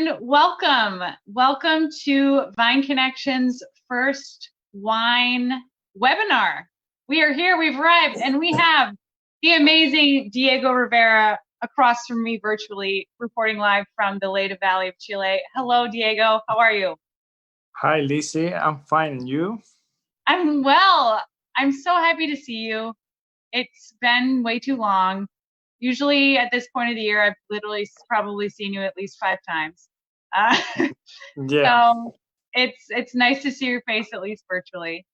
everyone. Welcome to Vine Connection's first wine webinar. We are here, we've arrived, and we have the amazing Diego Rivera across from me virtually, reporting live from the Leyte Valley of Chile. Hello, Diego. How are you? Hi, Lizzy. I'm fine. And you? I'm well. I'm so happy to see you. It's been way too long. Usually at this point of the year, I've literally probably seen you at least 5 times. Yeah. So it's nice to see your face at least virtually.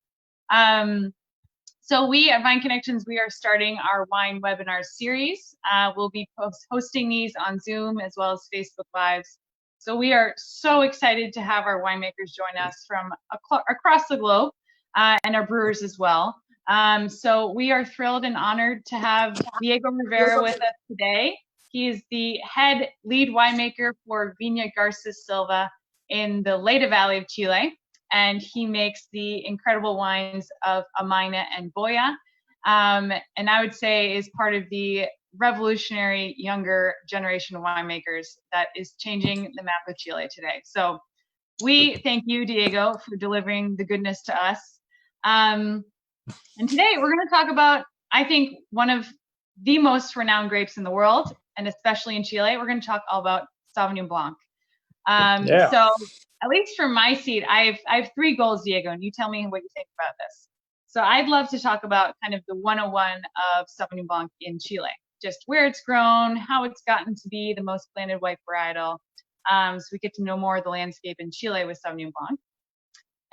So we at Vine Connections, we are starting our wine webinar series. We'll be hosting these on Zoom as well as Facebook Lives. So we are so excited to have our winemakers join us from across the globe and our brewers as well. So we are thrilled and honored to have Diego Rivera with us today. He is the head lead winemaker for Viña Garces Silva in the Leyte Valley of Chile, and he makes the incredible wines of Amayna and Boya, and I would say is part of the revolutionary younger generation of winemakers that is changing the map of Chile today. So we thank you, Diego, for delivering the goodness to us. And today we're going to talk about, I think, one of the most renowned grapes in the world, and especially in Chile. We're going to talk all about Sauvignon Blanc. So at least from my seat, I have 3 goals, Diego, and you tell me what you think about this. So I'd love to talk about kind of the 101 of Sauvignon Blanc in Chile, just where it's grown, how it's gotten to be the most planted white varietal. So we get to know more of the landscape in Chile with Sauvignon Blanc.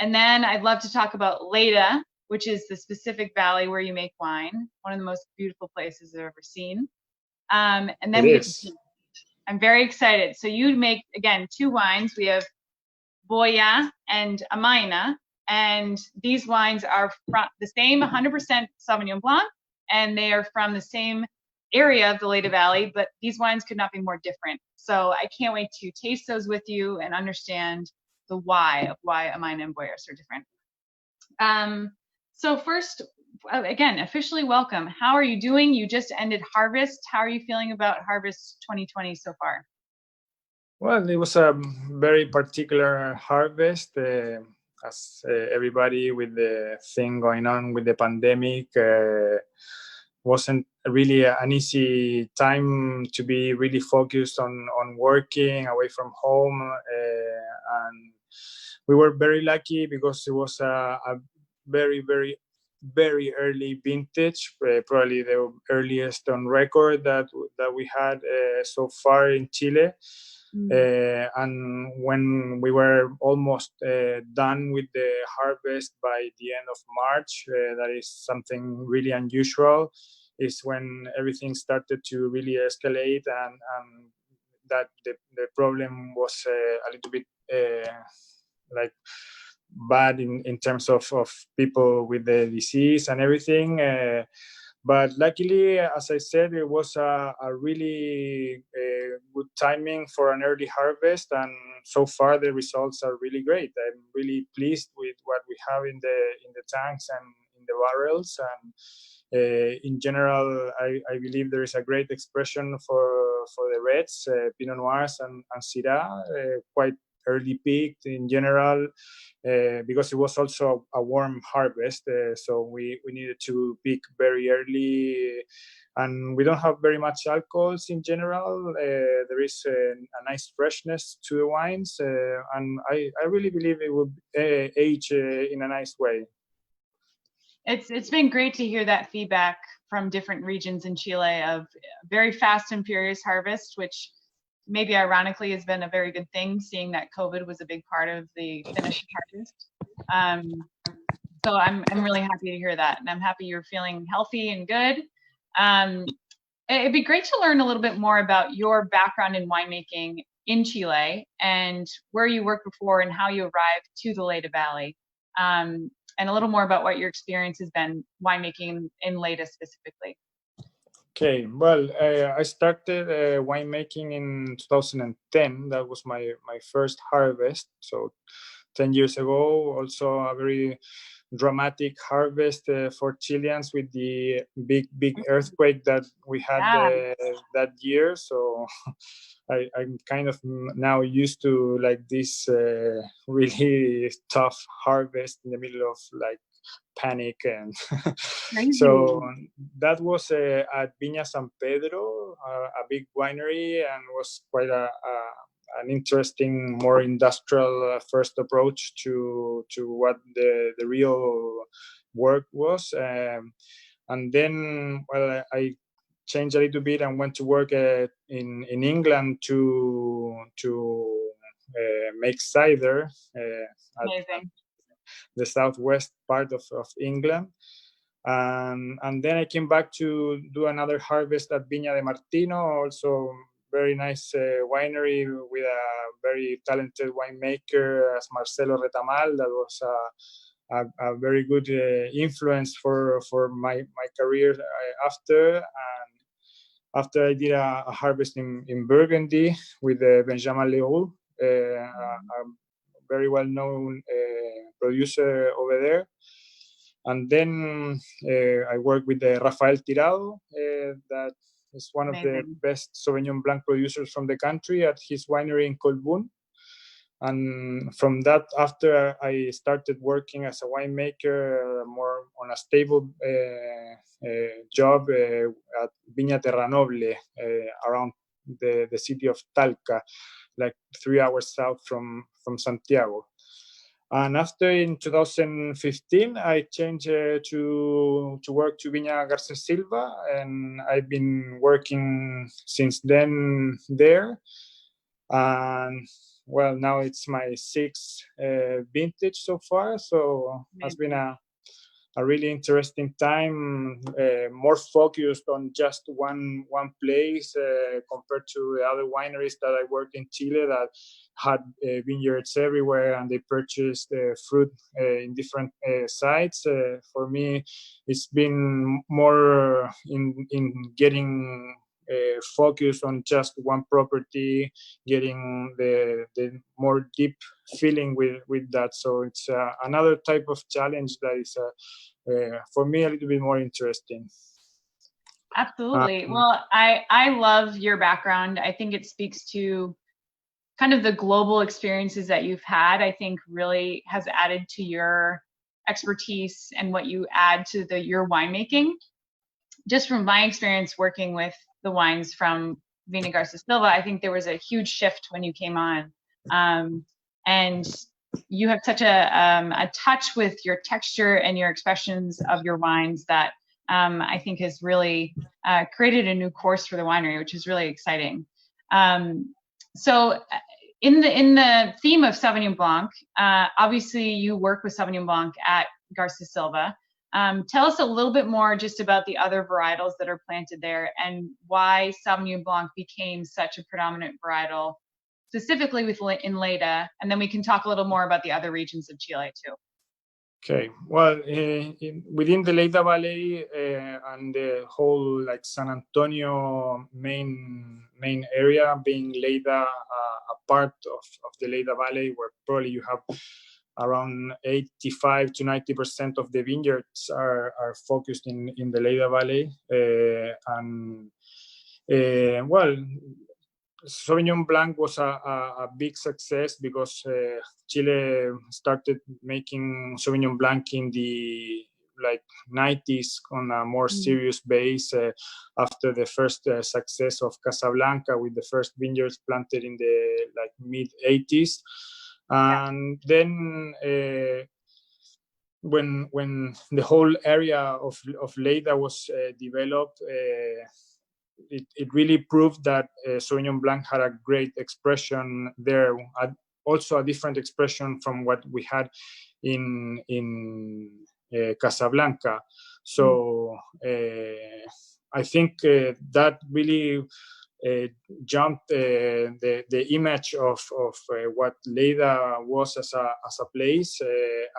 And then I'd love to talk about Leyte, which is the specific valley where you make wine, one of the most beautiful places I've ever seen. And then I'm very excited. So you make, again, 2 wines. We have Boya and Amayna, and these wines are from the same 100% Sauvignon Blanc, and they are from the same area of the Leyte Valley, but these wines could not be more different. So I can't wait to taste those with you and understand the why of why Amayna and Boya are so different. So first, again, officially welcome. How are you doing? You just ended harvest. How are you feeling about harvest 2020 so far? Well, it was a very particular harvest, as everybody with the thing going on with the pandemic wasn't really an easy time to be really focused on working away from home, and we were very lucky because it was a very, very, very early vintage, probably the earliest on record that we had so far in Chile. And when we were almost done with the harvest by the end of March, that is something really unusual, is when everything started to really escalate, and that the problem was a little bit like bad in terms of people with the disease and everything. But luckily, as I said, it was a really good timing for an early harvest, and so far the results are really great. I'm really pleased with what we have in the tanks and in the barrels, and in general, I believe there is a great expression for the reds, Pinot Noirs and Syrah, quite early peaked in general, because it was also a warm harvest, so we needed to peak very early, and we don't have very much alcohols in general. There is a nice freshness to the wines, and I really believe it will age in a nice way. It's been great to hear that feedback from different regions in Chile of very fast and furious harvest, which maybe ironically has been a very good thing, seeing that COVID was a big part of the finished harvest. So I'm really happy to hear that, and I'm happy you're feeling healthy and good. It'd be great to learn a little bit more about your background in winemaking in Chile and where you worked before and how you arrived to the Leyte Valley, and a little more about what your experience has been winemaking in Leyte specifically. Okay, well, I started winemaking in 2010. That was my first harvest, so 10 years ago. Also a very dramatic harvest for Chileans with the big earthquake that we had that year. So I'm kind of now used to like this really tough harvest in the middle of like panic, and so that was at Viña San Pedro, a big winery, and was quite an interesting, more industrial first approach to what the real work was. And then, well, I changed a little bit and went to work in England to make cider at the southwest part of England. And then I came back to do another harvest at Viña de Martino, also very nice winery with a very talented winemaker as Marcelo Retamal. That was a very good influence for my career after. And after I did a harvest in Burgundy with Benjamin Leroux, a very well-known producer over there. And then I worked with Rafael Tirado, that is one of the best Sauvignon Blanc producers from the country, at his winery in Colbún. And from that, after I started working as a winemaker, more on a stable job at Viña Terranoble, around the city of Talca, like 3 hours south from Santiago. And after, in 2015, I changed to work to Viña García Silva, and I've been working since then there. And well, now it's my 6th vintage so far, so it's been a really interesting time, more focused on just one place compared to the other wineries that I worked in Chile that had vineyards everywhere, and they purchased fruit in different sites. For me, it's been more in getting focus on just one property, getting the more deep feeling with that. So it's another type of challenge that is for me a little bit more interesting. Absolutely. Well, I love your background. I think it speaks to kind of the global experiences that you've had. I think really has added to your expertise and what you add to your winemaking. Just from my experience working with the wines from Viña García Silva, I think there was a huge shift when you came on. And you have such a touch with your texture and your expressions of your wines that I think has really created a new course for the winery, which is really exciting. So in the theme of Sauvignon Blanc, obviously you work with Sauvignon Blanc at García Silva. Tell us a little bit more just about the other varietals that are planted there and why Sauvignon Blanc became such a predominant varietal, specifically in Lleida, and then we can talk a little more about the other regions of Chile too. Okay, well, within the Lleida Valley and the whole like San Antonio main area, being Lleida a part of the Lleida Valley, where probably you have around 85 to 90% of the vineyards are focused in the Lleida Valley. Well, Sauvignon Blanc was a big success because Chile started making Sauvignon Blanc in the 90s on a more serious base after the first success of Casablanca with the first vineyards planted in the mid 80s. And then when the whole area of Lleida was developed, it really proved that Sauvignon Blanc had a great expression there, also a different expression from what we had in Casablanca. So I think that really jumped the image of what Lleida was as a place,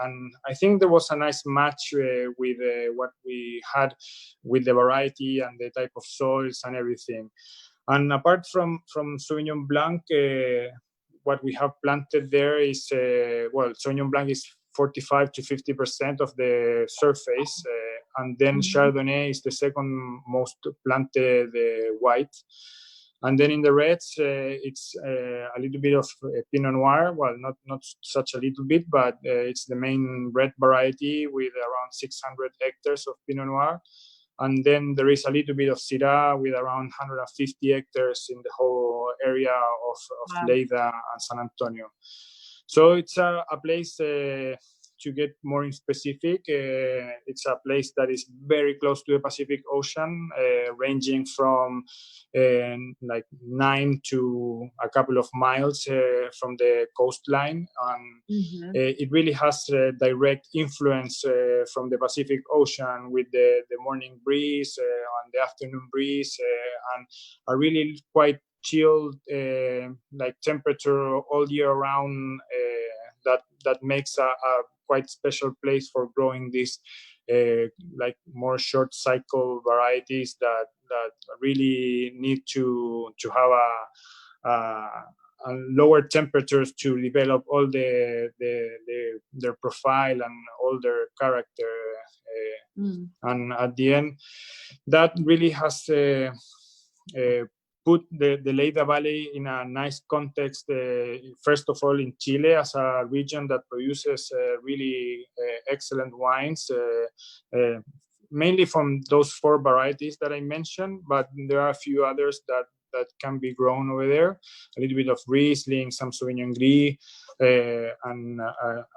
and I think there was a nice match with what we had with the variety and the type of soils and everything. And apart from Sauvignon Blanc, what we have planted there is Sauvignon Blanc is 45 to 50% of the surface, and then Chardonnay is the second most planted white. And then in the reds, it's a little bit of Pinot Noir. Well, not such a little bit, but it's the main red variety with around 600 hectares of Pinot Noir. And then there is a little bit of Syrah with around 150 hectares in the whole area of Wow. Lleida and San Antonio. So it's a place, to get more in specific, it's a place that is very close to the Pacific Ocean, ranging from like 9 to a couple of miles from the coastline. And it really has a direct influence from the Pacific Ocean with the morning breeze and the afternoon breeze, and a really quite chilled like temperature all year round, that makes a quite special place for growing these like more short cycle varieties that really need to have a lower temperatures to develop all their profile and all their character, and at the end that really has put the Lleida Valley in a nice context, first of all in Chile as a region that produces really excellent wines, mainly from those 4 varieties that I mentioned, but there are a few others that can be grown over there. A little bit of Riesling, some Sauvignon Gris, and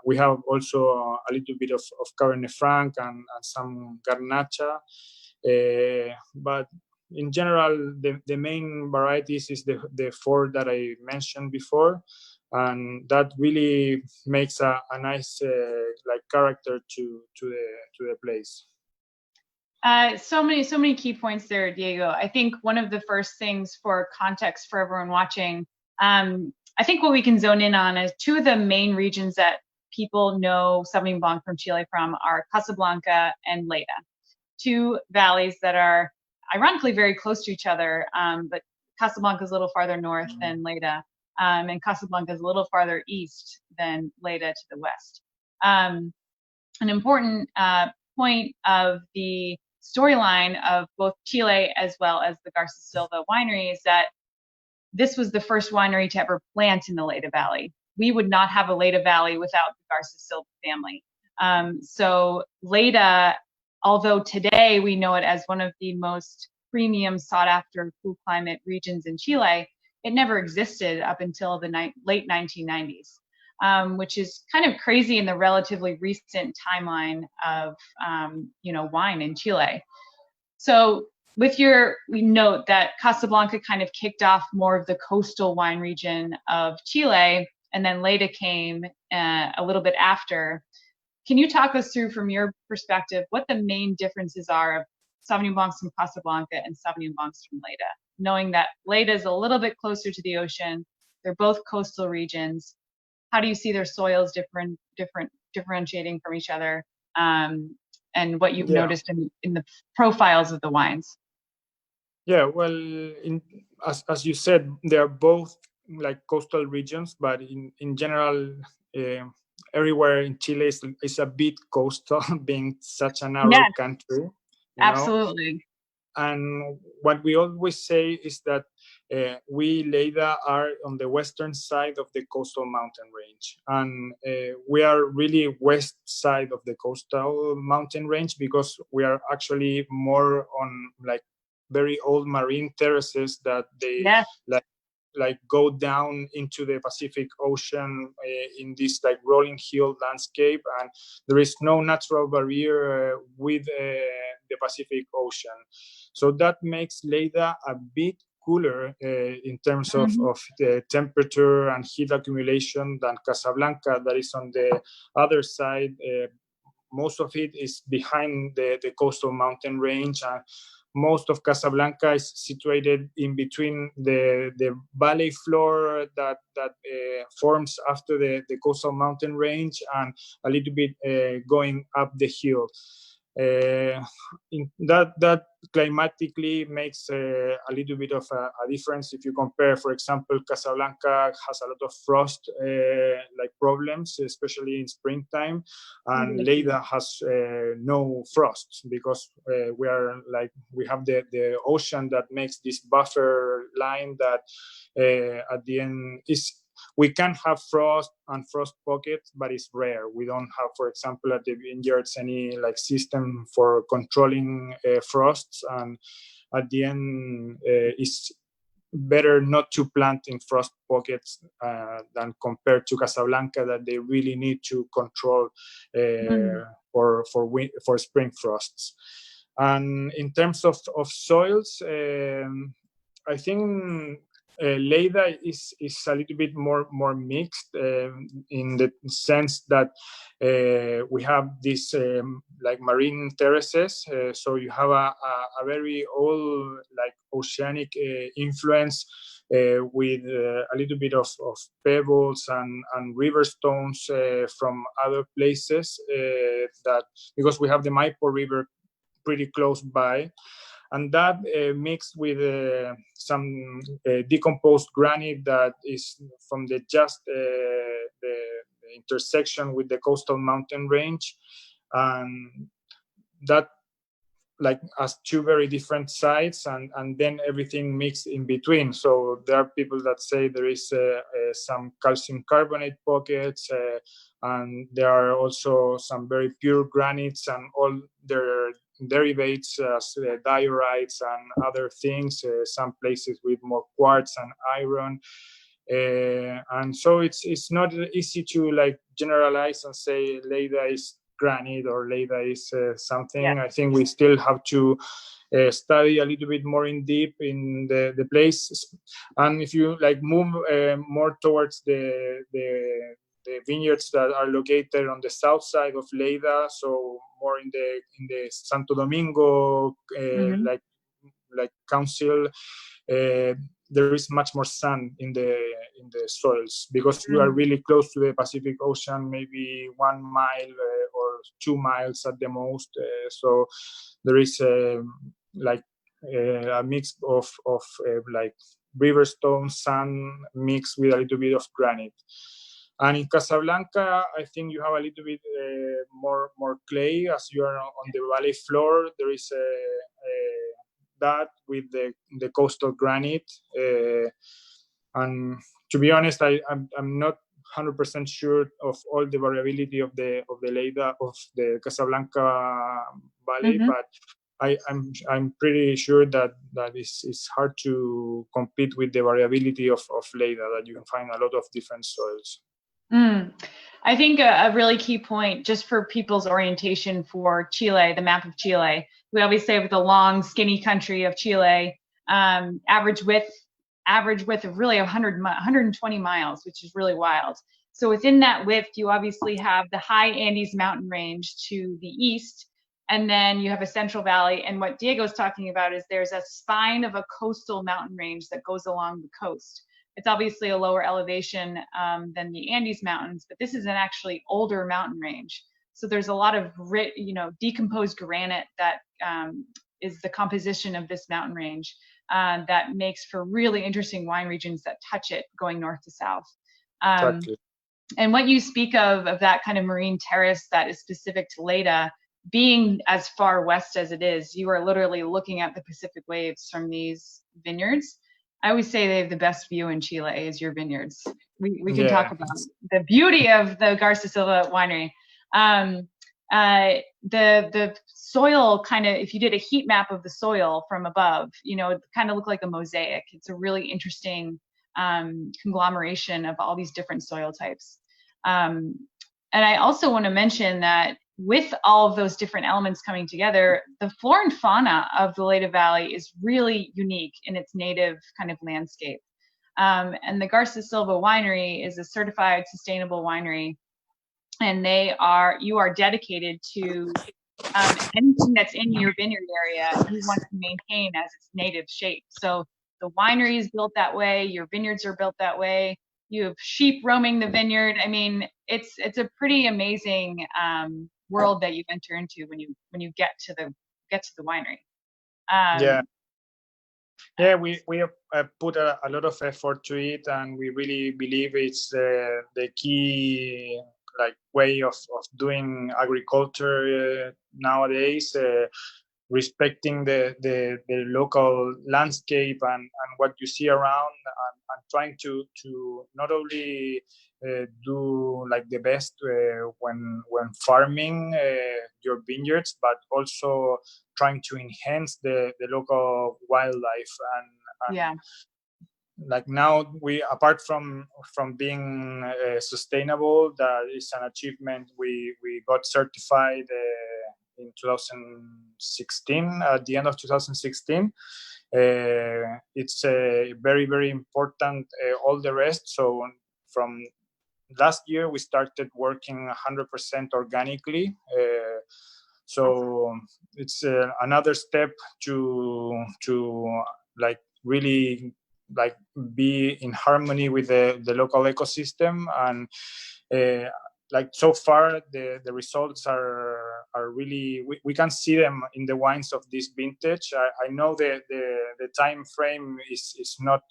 we have also a little bit of Cabernet Franc and some Garnacha. But in general, the main varieties is the 4 that I mentioned before, and that really makes a nice like character to the place. So many key points there, Diego. I think one of the first things for context for everyone watching, I think what we can zone in on is 2 of the main regions that people know Sauvignon Blanc from Chile from are Casablanca and Lleida, 2 valleys that are ironically very close to each other, but Casablanca is a little farther north than Lleida, and Casablanca is a little farther east than Lleida to the west. An important point of the storyline of both Chile as well as the Garza Silva winery is that this was the first winery to ever plant in the Lleida Valley. We would not have a Lleida Valley without the Garza Silva family. So Lleida, although today we know it as one of the most premium sought after cool climate regions in Chile, it never existed up until the late 1990s. Which is kind of crazy in the relatively recent timeline of wine in Chile. So we note that Casablanca kind of kicked off more of the coastal wine region of Chile, and then Lleida came a little bit after. Can you talk us through, from your perspective, what the main differences are of Sauvignon Blancs from Casablanca and Sauvignon Blancs from Lleida, knowing that Lleida is a little bit closer to the ocean, they're both coastal regions? How do you see their soils differentiating from each other, and what you've noticed in the profiles of the wines? Yeah, well, as you said, they are both like coastal regions, but in general, everywhere in Chile is a bit coastal, being such a narrow country. Absolutely. Know? And what we always say is that we, Lleida, are on the western side of the coastal mountain range. And we are really west side of the coastal mountain range because we are actually more on like very old marine terraces that they like go down into the Pacific Ocean in this like rolling hill landscape, and there is no natural barrier with the Pacific Ocean. So that makes Lleida a bit cooler in terms of the temperature and heat accumulation than Casablanca, that is on the other side. Most of it is behind the coastal mountain range, and most of Casablanca is situated in between the valley floor that forms after the coastal mountain range and a little bit going up the hill. That climatically makes a little bit of a difference. If you compare, for example, Casablanca has a lot of frost like problems, especially in springtime, and Lleida has no frost because we have the ocean that makes this buffer line that at the end is. We can have frost and frost pockets, but it's rare. We don't have, for example, at the vineyards any like system for controlling frosts, and at the end it's better not to plant in frost pockets than compared to Casablanca that they really need to control for spring frosts. And in terms of soils, I think Lleida is a little bit more mixed in the sense that we have these like marine terraces, so you have a very old like oceanic influence with a little bit of pebbles and river stones from other places that because we have the Maipo River pretty close by. And that mixed with some decomposed granite that is from the intersection with the coastal mountain range, and that like as two very different sides, and then everything mixed in between. So there are people that say there is some calcium carbonate pockets, and there are also some very pure granites and all their derivatives as diorites and other things, some places with more quartz and iron. And so it's not easy to like generalize and say Lleida is granite or Lleida is something. Yeah. I think we still have to study a little bit more in deep in the place. And if you like move more towards the vineyards that are located on the south side of Lleida, so more in the Santo Domingo like council, there is much more sand in the soils because we are really close to the Pacific Ocean, maybe 1 mile or 2 miles at the most. So there is a mix of like river stone, sand mixed with a little bit of granite. And in Casablanca, I think you have a little bit more clay as you are on the valley floor. There is that with the coastal granite, and to be honest, I'm not 100% sure of all the variability of the Lleida of the Casablanca valley, but I'm pretty sure that is hard to compete with the variability of Lleida, that you can find a lot of different soils. I think a really key point, just for people's orientation for Chile, the map of Chile, we always say with the long, skinny country of Chile, average width of really 120 miles, which is really wild. So within that width, you obviously have the high Andes mountain range to the east, and then you have a central valley. And what Diego's talking about is there's a spine of a coastal mountain range that goes along the coast. It's obviously a lower elevation than the Andes Mountains, but this is an actually older mountain range. So there's a lot of decomposed granite that is the composition of this mountain range that makes for really interesting wine regions that touch it going north to south. Exactly. And what you speak of that kind of marine terrace that is specific to Lleida, being as far west as it is, you are literally looking at the Pacific waves from these vineyards. I always say they have the best view in Chile is your vineyards. We can talk about the beauty of the Garza Silva winery. The soil kind of, if you did a heat map of the soil from above, it kind of looked like a mosaic. It's a really interesting conglomeration of all these different soil types. And I also want to mention that with all of those different elements coming together, the flora and fauna of the Lleida Valley is really unique in its native kind of landscape. And the Garza Silva winery is a certified sustainable winery, and you are dedicated to anything that's in your vineyard area, you want to maintain as its native shape. So the winery is built that way, your vineyards are built that way, you have sheep roaming the vineyard. I mean, it's a pretty amazing world that you enter into when you get to the winery. Yeah, we put a lot of effort to it, and we really believe it's the key way of doing agriculture nowadays, respecting the local landscape and what you see around, and trying to not only do the best when farming your vineyards, but also trying to enhance the local wildlife. And now, we, apart from being sustainable, that is an achievement. We got certified in 2016, at the end of 2016. It's very, very important, all the rest. So from last year, we started working 100% organically. So it's another step to really be in harmony with the local ecosystem. And so far, the results are really, we can see them in the wines of this vintage. I know the time frame is not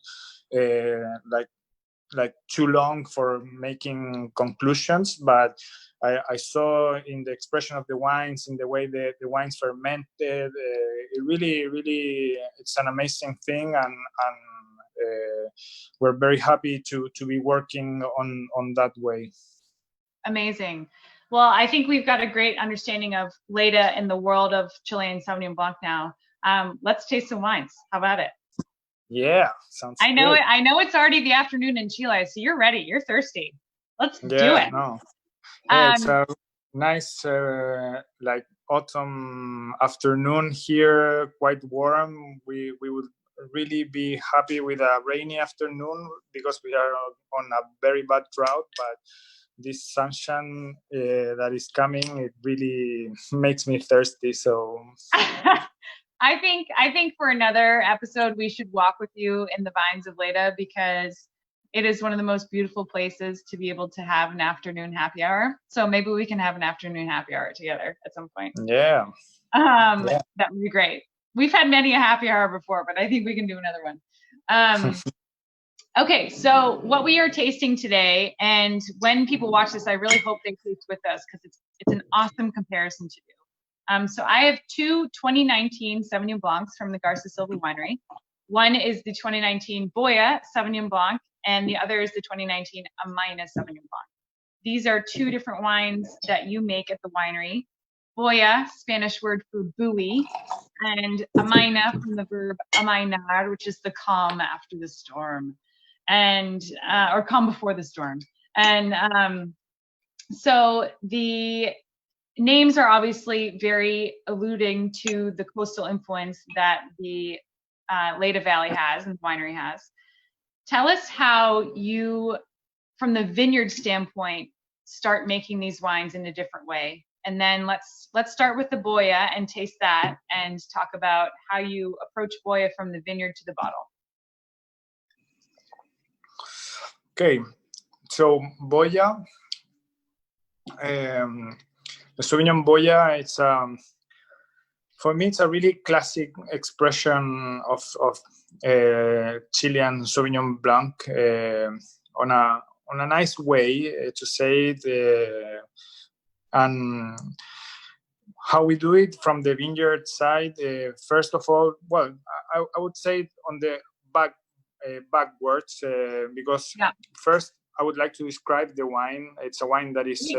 too long for making conclusions, but I saw in the expression of the wines, in the way the wines fermented, it really, really, it's an amazing thing, and we're very happy to be working on that way. Amazing. Well, I think we've got a great understanding of Leda in the world of Chilean Sauvignon Blanc now. Let's taste some wines. How about it? Yeah, sounds I know good. it. I know it's already the afternoon in Chile, so you're ready. You're thirsty. Let's do it. No. Yeah, it's a nice autumn afternoon here, quite warm. We would really be happy with a rainy afternoon because we are on a very bad drought, but this sunshine that is coming, it really makes me thirsty. So I think for another episode we should walk with you in the vines of Leda, because it is one of the most beautiful places to be able to have an afternoon happy hour. So maybe we can have an afternoon happy hour together at some point. Yeah. That would be great. We've had many a happy hour before, but I think we can do another one. Okay, so what we are tasting today, and when people watch this, I really hope they taste with us, because it's an awesome comparison to do. So I have two 2019 Sauvignon Blancs from the Garza Silva Winery. One is the 2019 Boya Sauvignon Blanc, and the other is the 2019 Amayna Sauvignon Blanc. These are two different wines that you make at the winery. Boya, Spanish word for buoy, and Amayna from the verb amainar, which is the calm after the storm, and or calm before the storm. And so the names are obviously very alluding to the coastal influence that the Leda Valley has and the winery has. Tell us how you, from the vineyard standpoint, start making these wines in a different way. And then let's start with the Boya and taste that, and talk about how you approach Boya from the vineyard to the bottle. Okay, so Boya, the Sauvignon Boya, it's for me, it's a really classic expression of Chilean Sauvignon Blanc, on a nice way to say it. And how we do it from the vineyard side, first of all, well, I would say on the backwards, because first I would like to describe the wine. It's a wine that is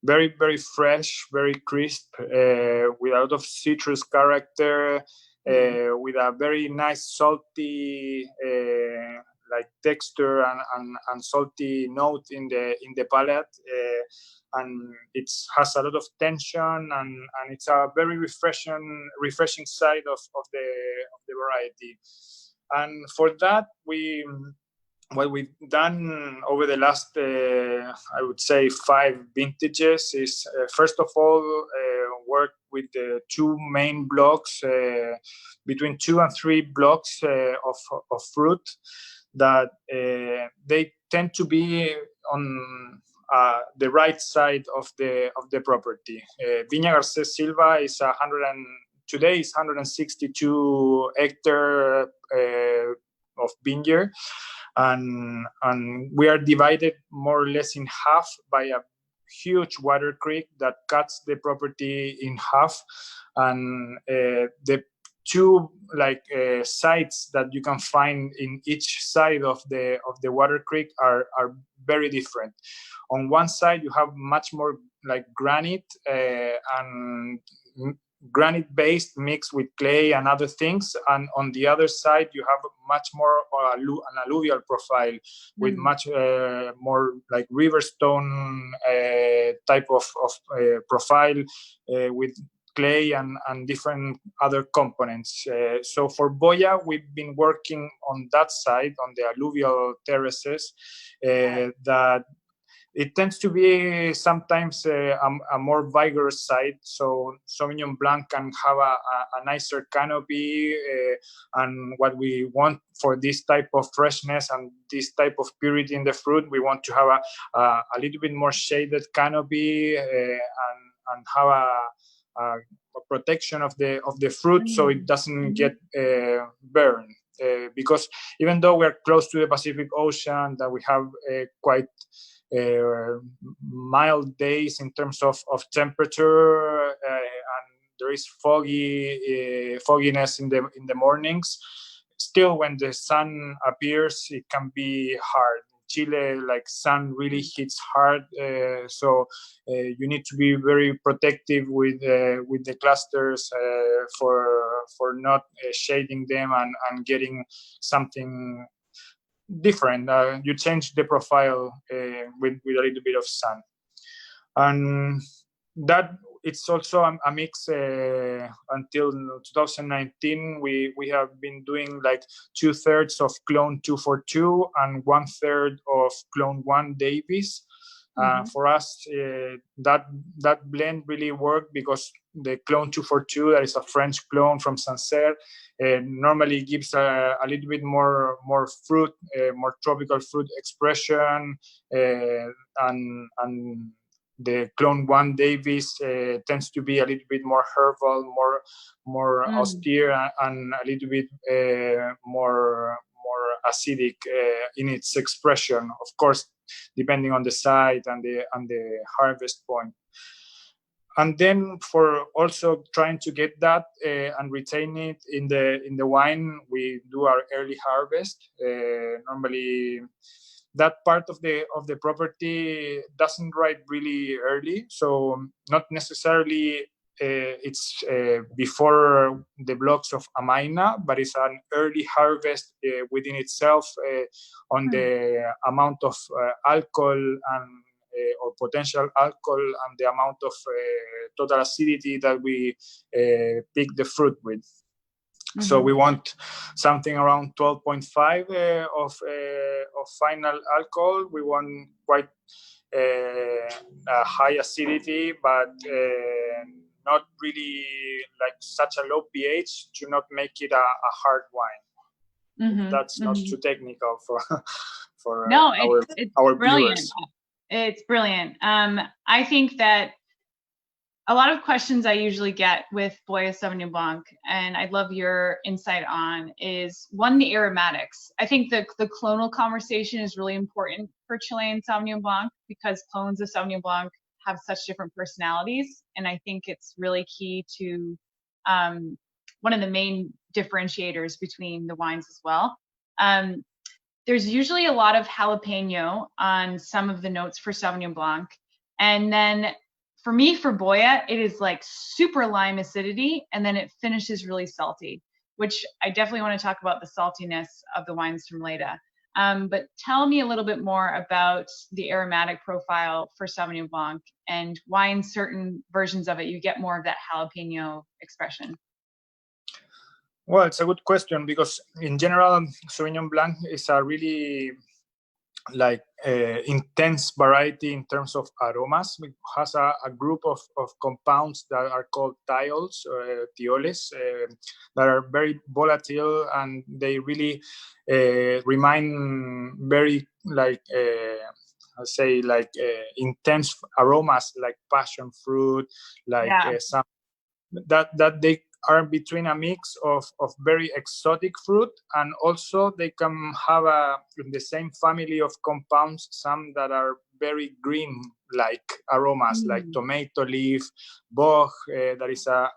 very, very fresh, very crisp, with a lot of citrus character, with a very nice salty texture and salty note in the palate, and it has a lot of tension, and it's a very refreshing side of the variety. And for that, what we've done over the last, I would say, 5 vintages is, first of all, work with the 2 main blocks, between 2 and 3 blocks of fruit that they tend to be on the right side of the property. Viña Garcés Silva is today is 162 hectare of vineyard, and we are divided more or less in half by a huge water creek that cuts the property in half, and the two sites that you can find in each side of the water creek are very different. On one side you have much more like granite and granite based mixed with clay and other things, and on the other side you have much more an alluvial profile with much more like river stone type of profile with clay and different other components. So for Boya, we've been working on that side, on the alluvial terraces, that it tends to be sometimes a more vigorous side. So Sauvignon Blanc can have a nicer canopy. And what we want for this type of freshness and this type of purity in the fruit, we want to have a little bit more shaded canopy and have a protection of the fruit so it doesn't get burned. Because even though we're close to the Pacific Ocean, that we have quite mild days in terms of temperature, and there is fogginess in the mornings. Still, when the sun appears, it can be hard. Chile, like sun really hits hard, so you need to be very protective with the clusters for not shading them and getting something different. You change the profile with a little bit of sun, and that it's also a mix. Until 2019, we have been doing like 2/3 of clone 242 and 1/3 of clone 1 Davis. For us, that blend really worked because the clone 242, that is a French clone from Sancerre, normally gives a little bit more fruit, more tropical fruit expression, and the clone 1 Davis tends to be a little bit more herbal, more austere, and a little bit more acidic in its expression. Of course, depending on the site and the harvest point. And then for also trying to get that and retain it in the wine, we do our early harvest. Normally, that part of the property doesn't ripe really early, so not necessarily it's before the blocks of Amayna, but it's an early harvest within itself on the amount of alcohol and or potential alcohol and the amount of total acidity that we pick the fruit with. So we want something around 12.5 of final alcohol. We want quite a high acidity, but not really like such a low pH to not make it a hard wine. That's not too technical for no, our brilliant. viewers. It's brilliant. I think that a lot of questions I usually get with Boya Sauvignon Blanc, and I'd love your insight on, is one, the aromatics. I think the clonal conversation is really important for Chilean Sauvignon Blanc because clones of Sauvignon Blanc have such different personalities, and I think it's really key to one of the main differentiators between the wines as well. There's usually a lot of jalapeno on some of the notes for Sauvignon Blanc. And then for me, for Boya, it is like super lime acidity, and then it finishes really salty, which I definitely want to talk about the saltiness of the wines from Leda. But tell me a little bit more about the aromatic profile for Sauvignon Blanc and why in certain versions of it you get more of that jalapeno expression. Well, it's a good question because in general, Sauvignon Blanc is a really intense variety in terms of aromas. It has a group of compounds that are called thiols, thioles, that are very volatile, and they really remind very say like intense aromas like passion fruit, like some that they are between a mix of very exotic fruit, and also they can have in the same family of compounds some that are very green like aromas, like tomato leaf, bog, that is a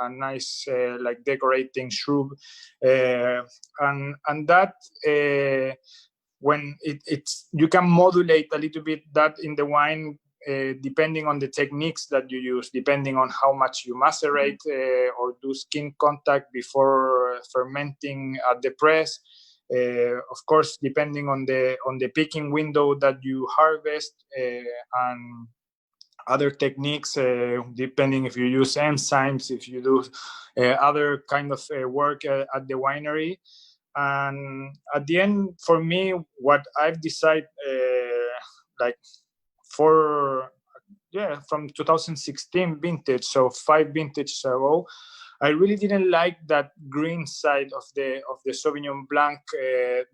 nice like decorating shrub, and that when it's you can modulate a little bit that in the wine, depending on the techniques that you use, depending on how much you macerate or do skin contact before fermenting at the press. Of course, depending on the picking window that you harvest, and other techniques, depending if you use enzymes, if you do other kind of work at the winery. And at the end, for me, what I've decided, like from 2016 vintage, so 5 vintages ago, I really didn't like that green side of the Sauvignon Blanc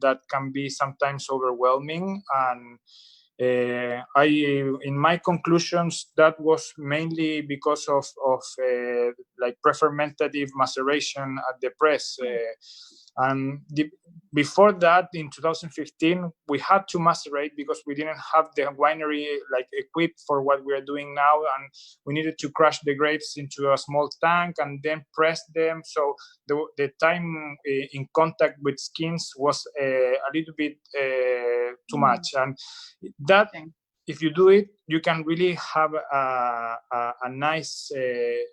that can be sometimes overwhelming. And in my conclusions, that was mainly because of like pre-fermentative maceration at the press. And before that, in 2015, we had to macerate because we didn't have the winery like equipped for what we are doing now, and we needed to crush the grapes into a small tank and then press them. So the time in contact with skins was a little bit too much, and that. If you do it, you can really have a nice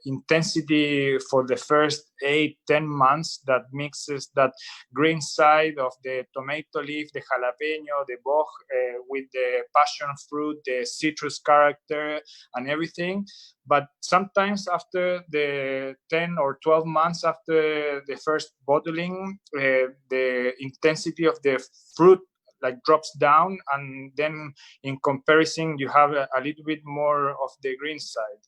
intensity for the first 8-10 months that mixes that green side of the tomato leaf, the jalapeno, the bog, with the passion fruit, the citrus character, and everything. But sometimes after the 10 or 12 months after the first bottling, the intensity of the fruit like drops down, and then in comparison you have a little bit more of the green side,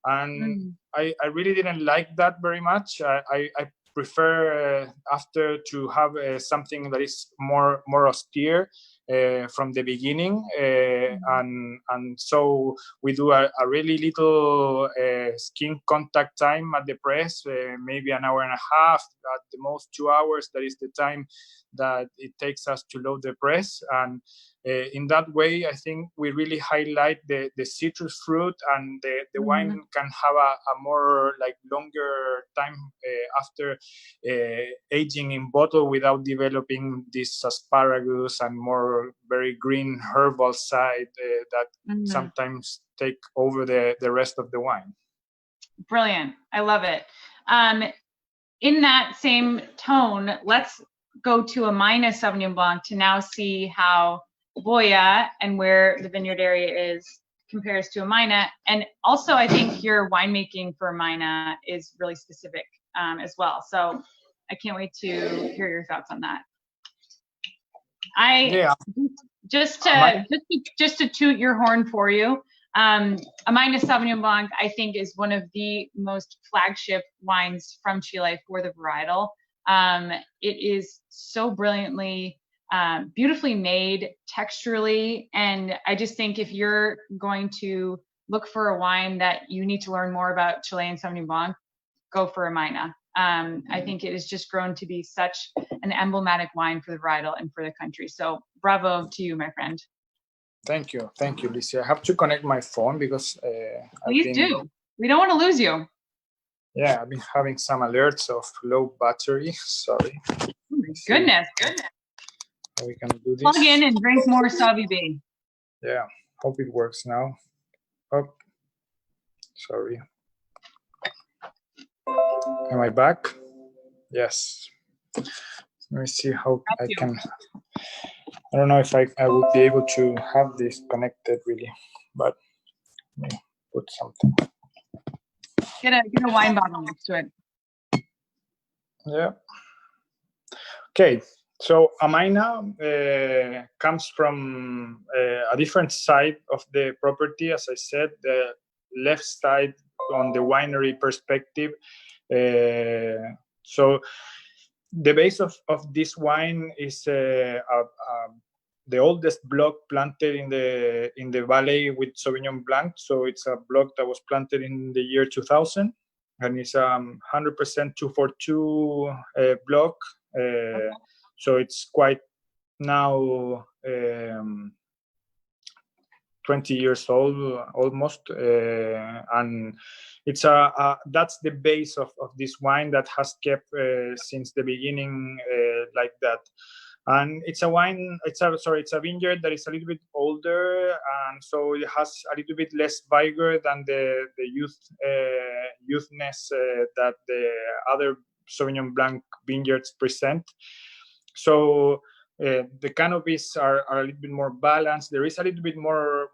and I really didn't like that very much. I prefer after to have something that is more austere from the beginning, and so we do a really little skin contact time at the press, maybe an hour and a half, at the most 2 hours. That is the time that it takes us to load the press. And in that way, I think we really highlight the citrus fruit, and the wine can have a more like longer time after aging in bottle without developing this asparagus and more very green herbal side that sometimes take over the rest of the wine. Brilliant. I love it. In that same tone, let's go to Amayna Sauvignon Blanc to now see how Boya and where the vineyard area is compares to Amayna. And also, I think your winemaking for Amayna is really specific as well. So I can't wait to hear your thoughts on that. Just to toot your horn for you, Amayna Sauvignon Blanc, I think, is one of the most flagship wines from Chile for the varietal. It is so brilliantly, beautifully made texturally, and I just think if you're going to look for a wine that you need to learn more about Chilean Sauvignon Blanc, go for Amayna. I think it has just grown to be such an emblematic wine for the varietal and for the country. So bravo to you, my friend. Thank you, Lizzy. I have to connect my phone because Please do. We don't want to lose you. Yeah, I've been having some alerts of low battery. Sorry. Oh my goodness. How we can do this? Plug in and drink more Sauvignon Blanc. Yeah, hope it works now. Oh, sorry. Am I back? Yes. Let me see how I can. I don't know if I would be able to have this connected really, but let me put something. Get a wine bottle next to it. Yeah. Okay. So Amayna comes from a different side of the property. As I said, the left side on the winery perspective. So the base of this wine is the oldest block planted in the valley with Sauvignon Blanc. So it's a block that was planted in the year 2000, and it's 100% 242 block. So it's quite now 20 years old almost, and it's that's the base of this wine that has kept since the beginning like that. And it's a wine, it's a vineyard that is a little bit older, and so it has a little bit less vigor than the youthness that the other Sauvignon Blanc vineyards present. So the canopies are a little bit more balanced. There is a little bit more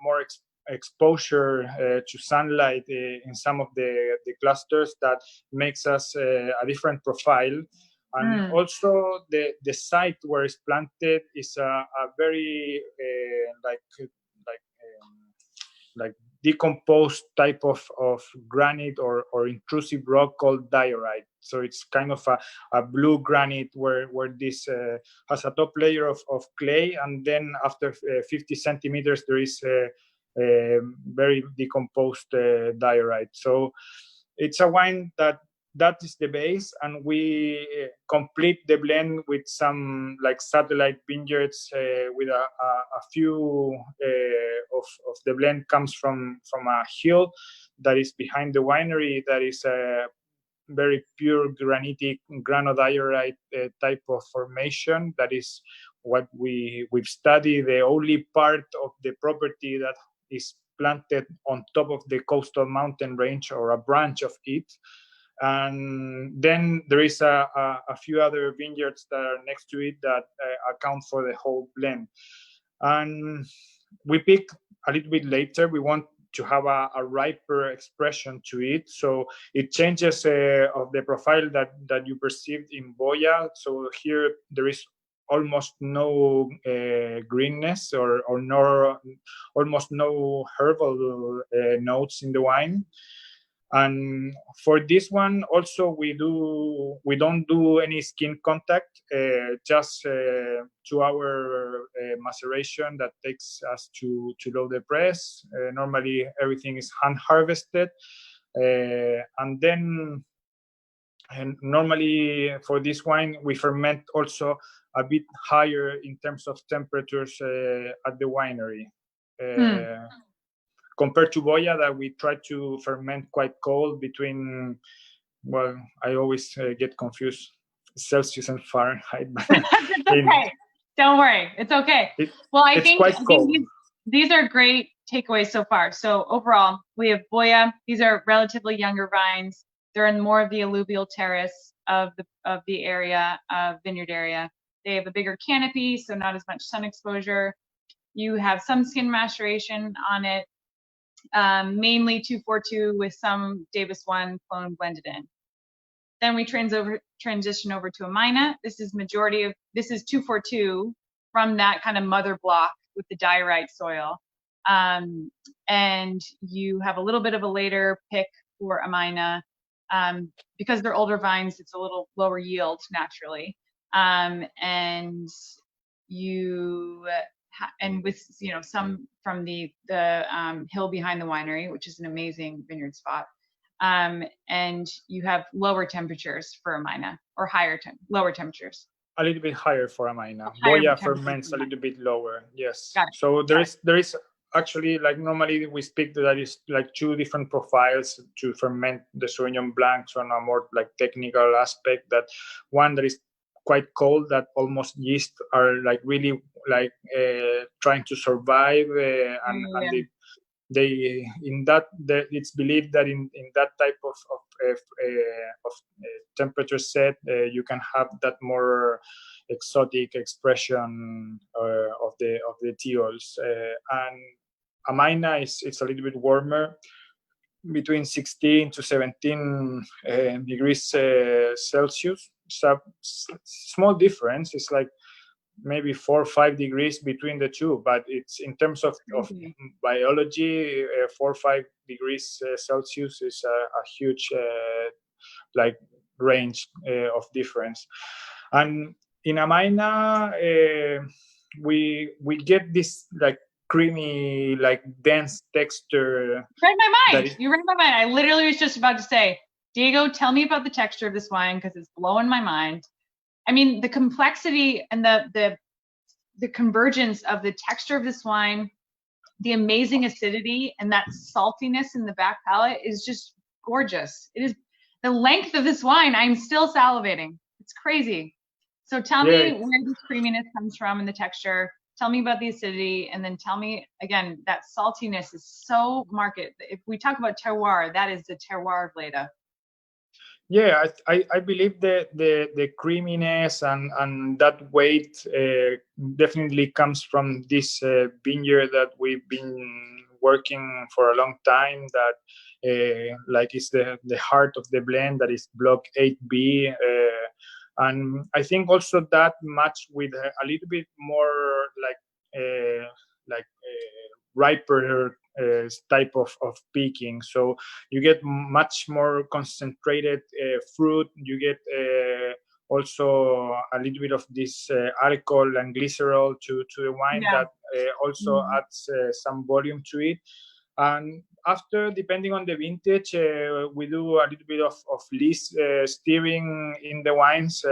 exposure to sunlight in some of the clusters that makes us a different profile. And also the site where it's planted is a very like decomposed type of granite or intrusive rock called diorite. So it's kind of a blue granite where this has a top layer of clay, and then after 50 centimeters there is a very decomposed diorite. So it's a wine that is the base, and we complete the blend with some like satellite vineyards with a few of the blend comes from a hill that is behind the winery that is a very pure granitic granodiorite type of formation. That is what we've studied. The only part of the property that is planted on top of the coastal mountain range or a branch of it. And then there is a few other vineyards that are next to it that account for the whole blend. And we pick a little bit later. We want to have a riper expression to it, so it changes of the profile that you perceived in Boya. So here there is almost no greenness or almost no herbal notes in the wine. And for this one also we don't do any skin contact, just 2 hour maceration that takes us to low the press. Normally everything is hand harvested, and then normally for this wine we ferment also a bit higher in terms of temperatures at the winery. Compared to Boya, that we try to ferment quite cold between, well, I always get confused, Celsius and Fahrenheit. It's okay. Don't worry. It's okay. I think these are great takeaways so far. So overall, we have Boya. These are relatively younger vines. They're in more of the alluvial terrace of the area, vineyard area. They have a bigger canopy, so not as much sun exposure. You have some skin maceration on it. Mainly 242 with some Davis 1 clone blended in. Then we transition over to Amayna. This is 242 from that kind of mother block with the diorite soil. And you have a little bit of a later pick for Amayna. Because they're older vines, it's a little lower yield naturally. And with some from the hill behind the winery, which is an amazing vineyard spot, and you have lower temperatures for Amayna, or lower temperatures. A little bit higher for Amayna. Boya ferments a little bit lower. Yes. So there is actually, like, normally we speak that is like 2 different profiles to ferment the Sauvignon Blancs on a more like technical aspect. That one that is quite cold, that almost yeast are like really like trying to survive, and they in that it's believed that in that type of temperature set you can have that more exotic expression of the teols. And Amayna it's a little bit warmer, between 16 to 17 degrees Celsius. So small difference. It's like maybe 4 or 5 degrees between the two, but it's in terms of biology, 4 or 5 degrees Celsius is a huge like range of difference. And in Amayna, we get this like creamy, like dense texture. You read my mind. You read my mind. I literally was just about to say, Diego, tell me about the texture of this wine because it's blowing my mind. I mean, the complexity and the convergence of the texture of this wine, the amazing acidity and that saltiness in the back palate is just gorgeous. It is the length of this wine. I'm still salivating. It's crazy. So tell me where this creaminess comes from in the texture. Tell me about the acidity, and then tell me again that saltiness is so marked. If we talk about terroir, that is the terroir of Leda. Yeah, I believe the creaminess and that weight definitely comes from this vineyard that we've been working for a long time. That like is the heart of the blend. That is Block 8B. And I think also that match with a little bit more like riper type of picking. So you get much more concentrated fruit. You get also a little bit of this alcohol and glycerol to the wine that also adds some volume to it. And after, depending on the vintage, we do a little bit of lees steering in the wines.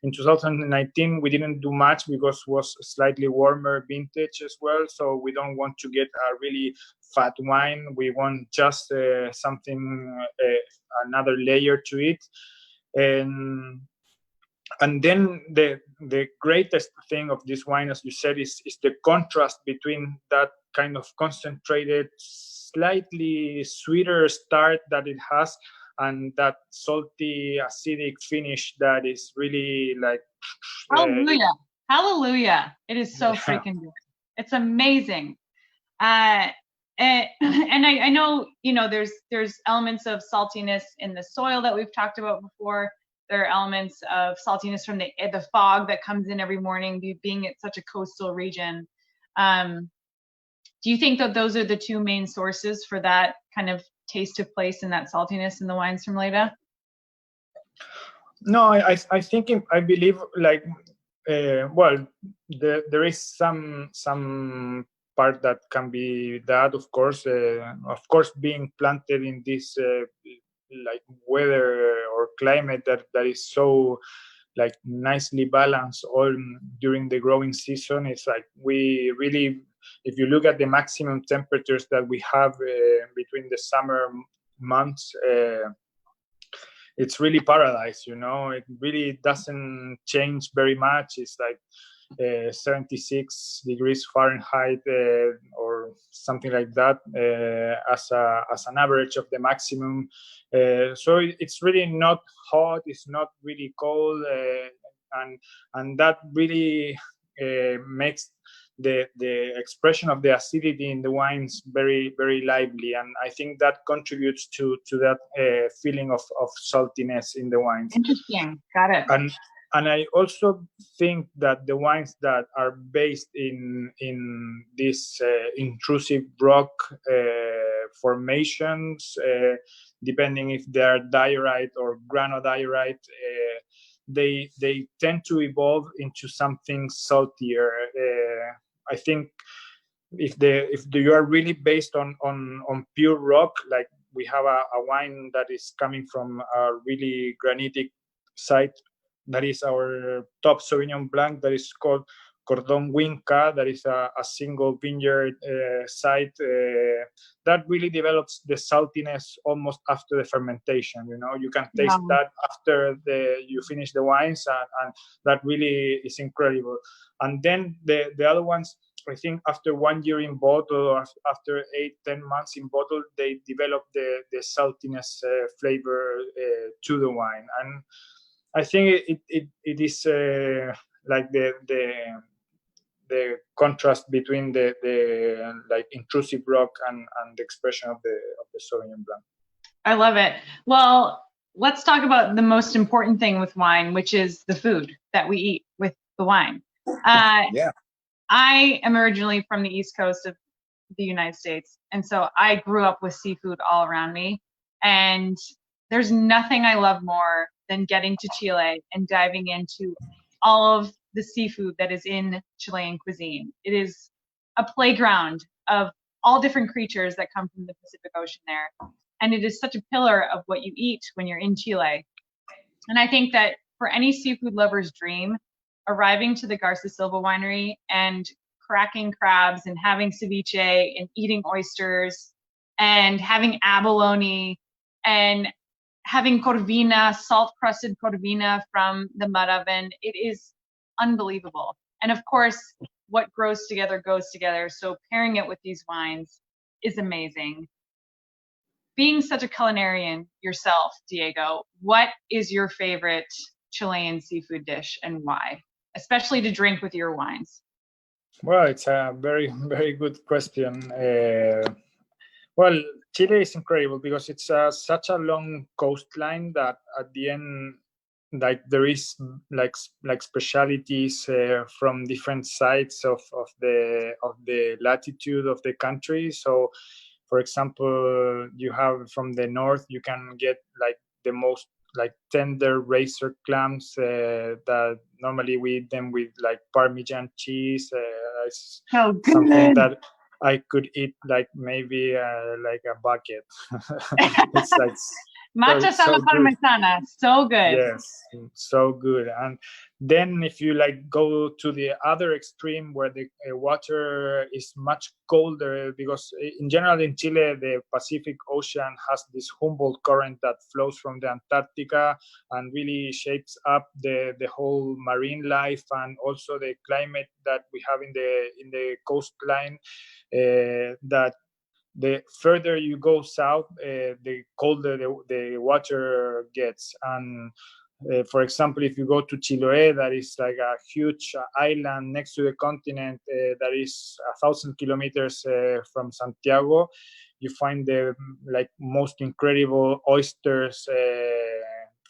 In 2019, we didn't do much because it was a slightly warmer vintage as well. So we don't want to get a really fat wine. We want just something, another layer to it. And then the greatest thing of this wine, as you said, is the contrast between that kind of concentrated, slightly sweeter start that it has, and that salty, acidic finish that is really like. Hallelujah! Hallelujah! It is so freaking good. It's amazing. And I know, you know, there's elements of saltiness in the soil that we've talked about before. There are elements of saltiness from the fog that comes in every morning, being at such a coastal region. Do you think that those are the two main sources for that kind of taste of place and that saltiness in the wines from Leda? No, I think I believe like well, there is some part that can be that, of course, being planted in this like weather or climate that is so like nicely balanced all during the growing season. It's like we really, if you look at the maximum temperatures that we have between the summer months, it's really paradise, you know. It really doesn't change very much. It's like 76 degrees Fahrenheit or something like that as an average of the maximum. So it's really not hot. It's not really cold, and that really makes the expression of the acidity in the wines very, very lively, and I think that contributes to that feeling of saltiness in the wines. Interesting, got it. And I also think that the wines that are based in this intrusive rock formations, depending if they are diorite or granodiorite, they tend to evolve into something saltier. I think if you are really based on pure rock, like we have a wine that is coming from a really granitic site, that is our top Sauvignon Blanc, that is called Cordon Winca, that is a single vineyard site that really develops the saltiness almost after the fermentation. You know, you can taste that after you finish the wines, and that really is incredible. And then the other ones, I think after 1 year in bottle or after 8-10 months in bottle, they develop the saltiness flavor to the wine. And I think it is like the contrast between the like intrusive rock and the expression of the Sauvignon Blanc. I love it. Well, let's talk about the most important thing with wine, which is the food that we eat with the wine. I am originally from the East Coast of the United States, and so I grew up with seafood all around me. And there's nothing I love more than getting to Chile and diving into all of the seafood that is in Chilean cuisine. It is a playground of all different creatures that come from the Pacific Ocean there. And it is such a pillar of what you eat when you're in Chile. And I think that for any seafood lover's dream, arriving to the Garza Silva winery and cracking crabs and having ceviche and eating oysters and having abalone and having corvina, salt-crusted corvina from the mud oven, it is unbelievable. And of course, what grows together goes together. So pairing it with these wines is amazing. Being such a culinarian yourself, Diego, what is your favorite Chilean seafood dish and why? Especially to drink with your wines. Well, it's a very, very good question. Well, Chile is incredible because it's such a long coastline that at the end, like there is like specialities from different sides of the latitude of the country. So, for example, you have from the north, you can get like the most like tender razor clams that normally we eat them with like Parmesan cheese. It's something that I could eat like maybe like a bucket. It's like Matcha alla parmesana, so good. Yes, so good. And then if you like go to the other extreme where the water is much colder, because in general in Chile the Pacific Ocean has this Humboldt current that flows from the Antarctica and really shapes up the whole marine life and also the climate that we have in the coastline. That the further you go south, the colder the water gets. And for example, if you go to Chiloé, that is like a huge island next to the continent that is 1,000 kilometers from Santiago, you find the like most incredible oysters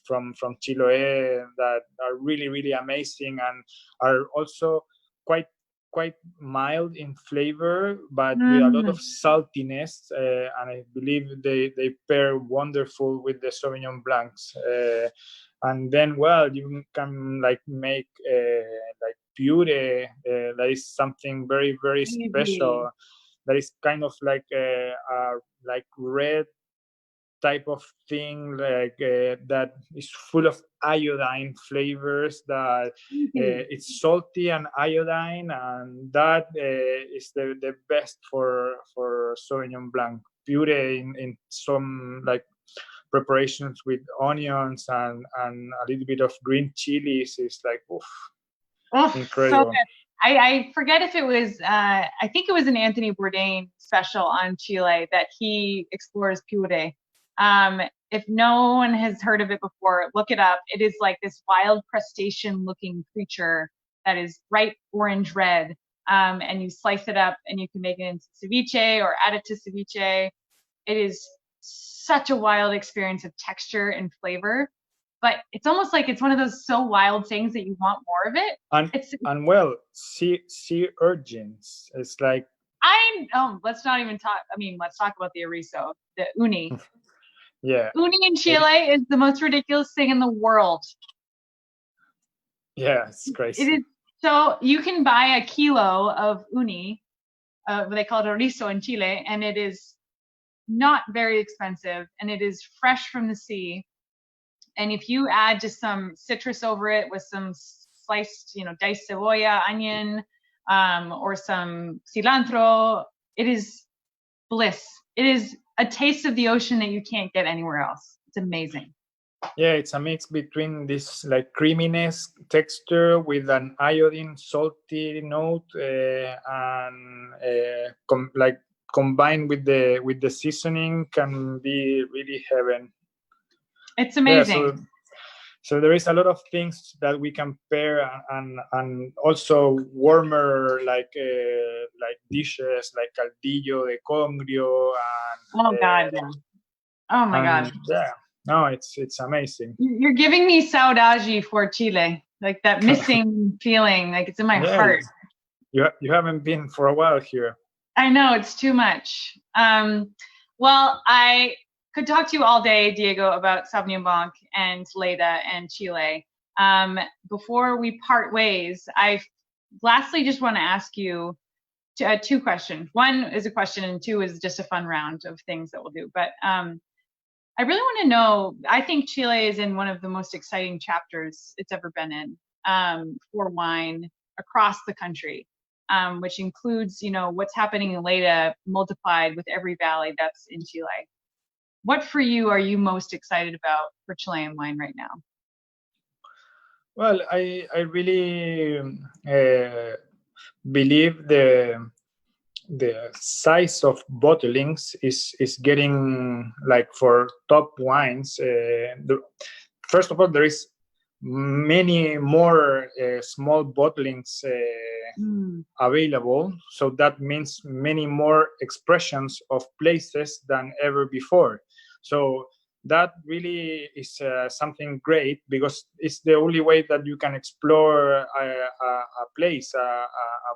from Chiloé that are really, really amazing and are also quite mild in flavor, but with a lot of saltiness, and I believe they pair wonderful with the Sauvignon Blancs. And then, well, you can like make like puree. That is something very, very special. That is kind of like like red type of thing, like that is full of iodine flavors, that it's salty and iodine, and that is the best for Sauvignon Blanc puree in some like preparations with onions and a little bit of green chilies is like incredible. So good. I forget if it was I think it was an Anthony Bourdain special on Chile that he explores puree. If no one has heard of it before, look it up. It is like this wild crustacean looking creature that is bright orange red. And you slice it up and you can make it into ceviche or add it to ceviche. It is such a wild experience of texture and flavor, but it's almost like it's one of those so wild things that you want more of it. And well, sea urchins. It's like let's not even talk. I mean, let's talk about the erizo, the uni. Yeah. Uni in Chile is the most ridiculous thing in the world. Yeah, it's crazy. It is. So you can buy a kilo of uni, they call it erizo in Chile, and it is not very expensive, and it is fresh from the sea. And if you add just some citrus over it with some sliced, diced cebolla, onion, or some cilantro, it is bliss. It is a taste of the ocean that you can't get anywhere else. It's amazing. Yeah, it's a mix between this like creaminess texture with an iodine salty note, and like combined with the seasoning can be really heaven. It's amazing. Yeah, so there is a lot of things that we can pair, and also warmer like dishes like caldillo de congrio and God, yeah. Oh my God. Yeah. No, it's amazing. You're giving me saudade for Chile, like that missing feeling, like it's in my heart. You haven't been for a while here. I know, it's too much. Well, I could talk to you all day, Diego, about Sauvignon Blanc and Leda and Chile. Before we part ways, I lastly just want to ask you two questions. One is a question, and two is just a fun round of things that we'll do. But I really want to know, I think Chile is in one of the most exciting chapters it's ever been in for wine across the country, which includes, what's happening in Leda multiplied with every valley that's in Chile. What for you are you most excited about for Chilean wine right now? Well, I really believe the size of bottlings is getting, like, for top wines. First of all, there is many more small bottlings available, so that means many more expressions of places than ever before. So that really is something great, because it's the only way that you can explore a place, a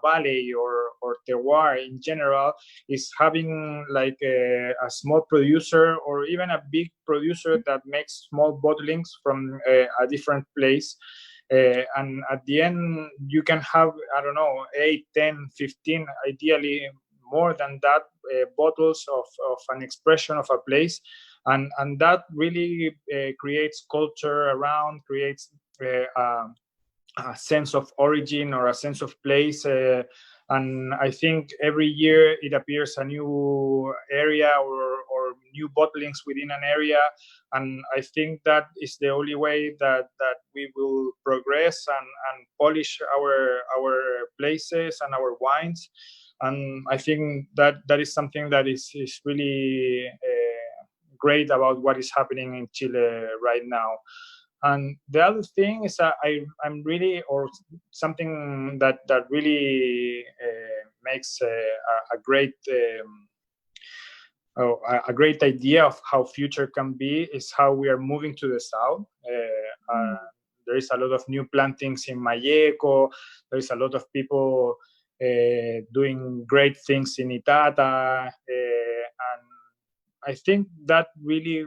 valley, or terroir in general, is having like a small producer or even a big producer that makes small bottlings from a different place. And at the end, you can have, I don't know, 8, 10, 15, ideally more than that, bottles of an expression of a place. And that really creates culture around, creates a sense of origin or a sense of place. And I think every year it appears a new area or new bottlings within an area. And I think that is the only way that we will progress and polish our places and our wines. And I think that is something that is really great about what is happening in Chile right now. And the other thing is that I'm really, or something that really makes a great a great idea of how future can be, is how we are moving to the south. There is a lot of new plantings in Malleco. There is a lot of people doing great things in Itata, and I think that really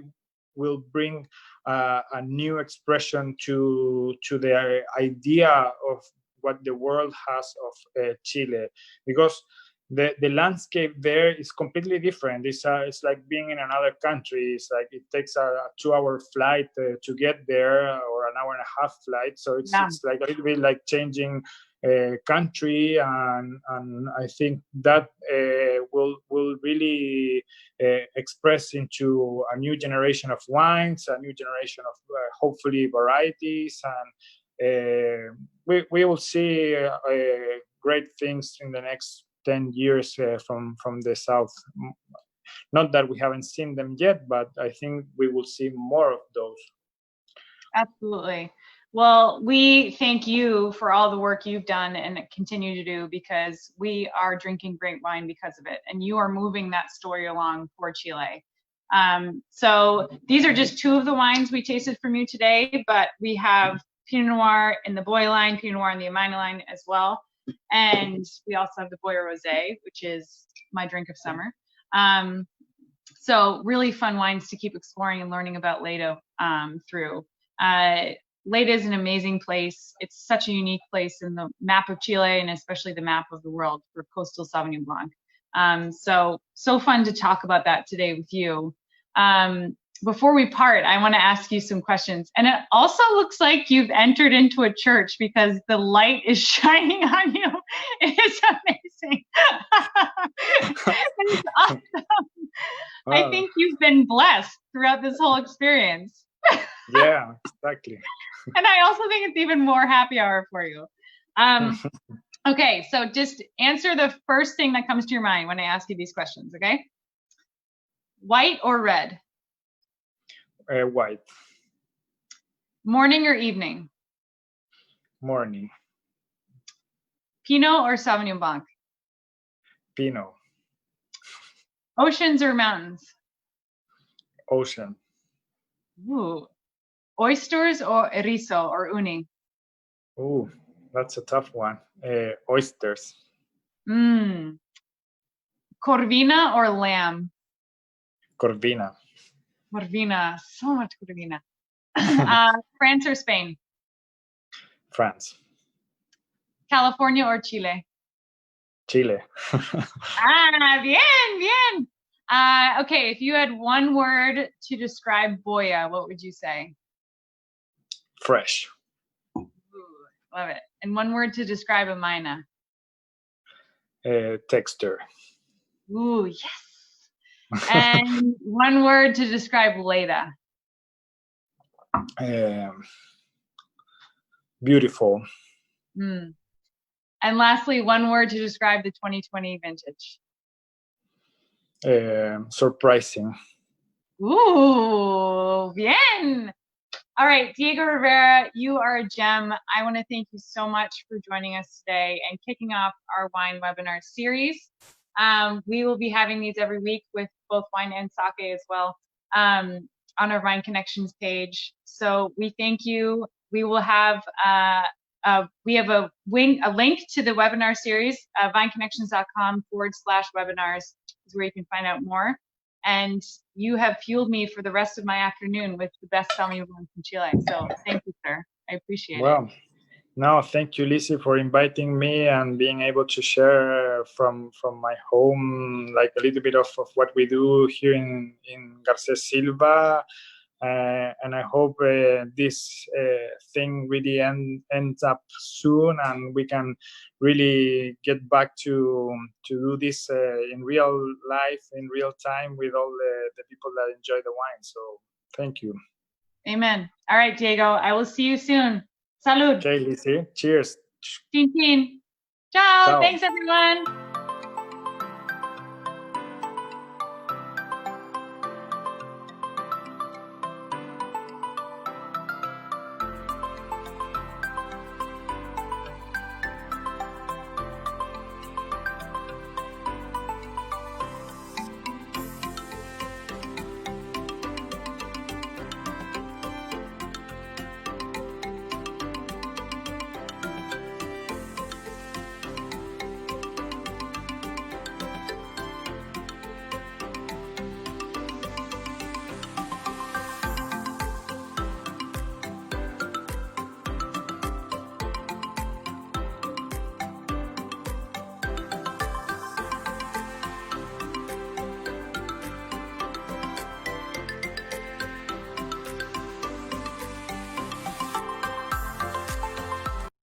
will bring a new expression to the idea of what the world has of Chile, because the landscape there is completely different. It's like being in another country. It's like it takes a 2-hour flight to get there, or an hour and a half flight. So it's like a little bit like changing country, and I think that will really express into a new generation of wines, a new generation of hopefully varieties, and we will see great things in the next 10 years from the south. Not that we haven't seen them yet, but I think we will see more of those. Absolutely. Well, we thank you for all the work you've done and continue to do, because we are drinking great wine because of it, and you are moving that story along for Chile. So these are just two of the wines we tasted from you today, but we have Pinot Noir in the Boya line, Pinot Noir in the Amayna line as well. And we also have the Boya Rosé, which is my drink of summer. So really fun wines to keep exploring and learning about Leda through. Leda is an amazing place. It's such a unique place in the map of Chile, and especially the map of the world for coastal Sauvignon Blanc. So fun to talk about that today with you. Before we part, I want to ask you some questions. And it also looks like you've entered into a church, because the light is shining on you. It is amazing. It's awesome. Wow. I think you've been blessed throughout this whole experience. Yeah, exactly. And I also think it's even more happy hour for you. Okay, so just answer the first thing that comes to your mind when I ask you these questions, okay? White or red? White. Morning or evening? Morning. Pinot or Sauvignon Blanc? Pinot. Oceans or mountains? Ocean. Ooh. Oysters or erizo or uni? Ooh, that's a tough one. Oysters. Corvina or lamb? Corvina. Corvina, so much Corvina. France or Spain? France. California or Chile? Chile. Bien, bien. Okay, if you had one word to describe Boya, what would you say? Fresh. Ooh, love it. And one word to describe Amayna? Texture. Ooh, yes. And one word to describe Leda? Beautiful. Mm. And lastly, one word to describe the 2020 vintage? Surprising. Ooh, bien. All right, Diego Rivera, you are a gem. I want to thank you so much for joining us today and kicking off our wine webinar series. We will be having these every week with both wine and sake as well on our Vine Connections page. So we thank you. We will have we have a link to the webinar series. vineconnections.com/webinars is where you can find out more. And you have fueled me for the rest of my afternoon with the best Sauvignon Blanc from Chile. So thank you, sir. I appreciate it. No, thank you, Lizzy, for inviting me and being able to share from my home, like a little bit of what we do here in Garces Silva. And I hope this thing really ends up soon, and we can really get back to do this in real life, in real time, with all the people that enjoy the wine. So thank you. Amen. All right, Diego, I will see you soon. Salud. Okay, Lizzy. Cheers. Chin chin. Ciao. Ciao. Thanks, everyone.